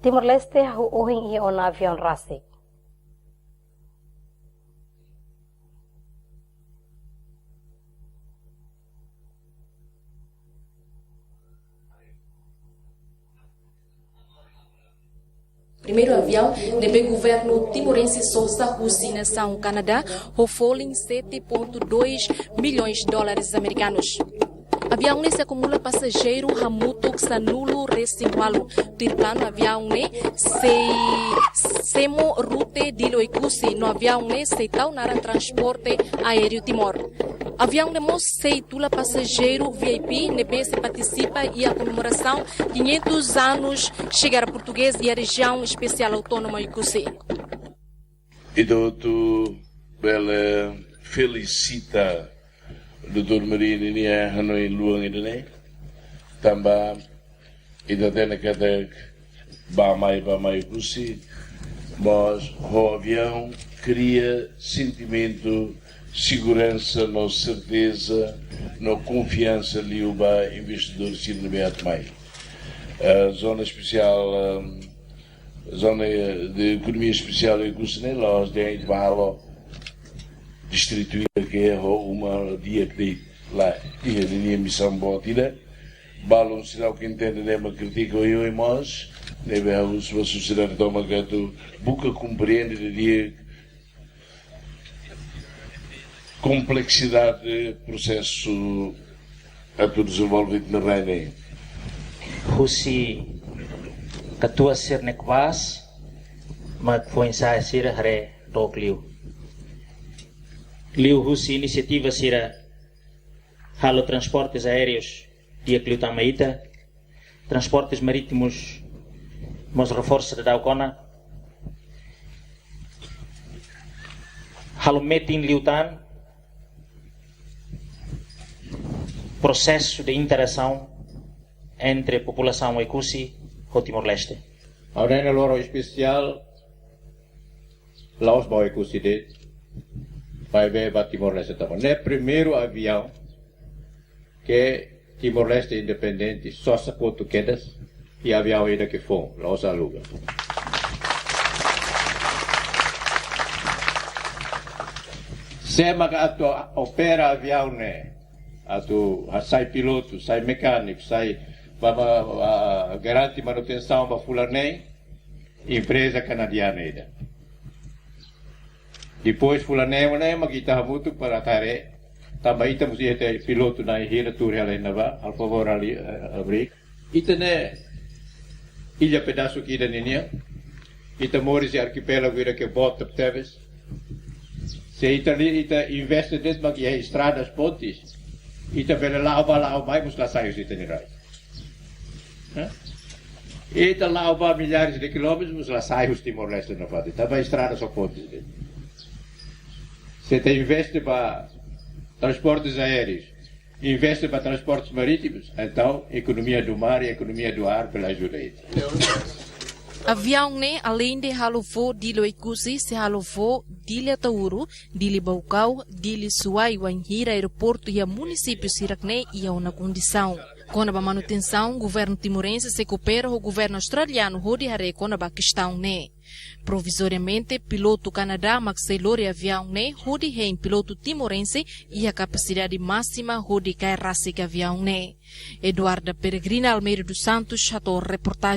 Timor-Leste uhing i on avião rasik. Primeiro avião do governo timorense Sousa Husi nação Canadá, Hofoling 7,2 milhões de dólares americanos. Avião se acumula passageiro Hamutuk Sanulu Resimwalu. Tirplano avião se semo rute de Loikusi no avião se tau nara transporte aéreo Timor. Avião nemo se tula passageiro VIP nebe se participa e a comemoração 500 anos chegar a português e a região especial autônoma Ikusi. E doutor bela felicita Dr. Maria Ninia Hanoi Luang Idane também e da Tenacatac Bamai Kusi, mas o avião cria sentimento, segurança, no certeza, no confiança liuba investidor Sirnebeat Mai. A zona especial, zona de economia especial e Kusi, nós de Balo distrito que é uma dia que lá tinha linha missão botida balão sinal que entende nem uma crítica eu e nós deve a sociedade toma gato buca compreende de dia complexidade do processo a tudo desenvolvido na reina Husi katua ser nekwas mas foi ensaio ser hare toklio Liu Husi iniciativa sira halo transportes aéreos dia Clio Tamaita, transportes marítimos mas reforço da Daucona, halo metin liutan, processo de interação entre a população Ikusi e Timor-Leste. A ordem loro especial Laos Boy Ikusi de vai ver para Timor-Leste também. É o primeiro avião que Timor-Leste independente só se português e avião ainda que for, Laos aluga. Se maga opera avião né, sai piloto, sai mecânico, sai para garantir manutenção para fulanei, empresa canadiana ainda. Depois fulanei magita muito para tare, também temos este piloto na hira tur ali na va, al favor ali abrir. Itene ilha pedaço que da ninia, ita moris arquipélago ira que bota teves. Se ita investe des mag ia estradas pontes, ita vela lá vai mus lá saios ita nirai. Ita lá vai milhares de quilômetros mus lá saios Timor-Leste na fada, também estradas só pontes. Se te investe para transportes aéreos, investe para transportes marítimos, então economia do mar e economia do ar pela ajuda. Avião além de halovô de Loikusi, se halovô de Tauru, de Baucau, de Suai, Wanhira, aeroporto e a município Siracné e a uma condição. Com a manutenção, o governo timorense se coopera com o governo australiano de hare com a questão né. Provisoriamente, piloto Canadá Maxelore avião né, de rei piloto timorense e a capacidade máxima de cairrassic avião né. Eduardo Peregrina Almeida dos Santos, reportagem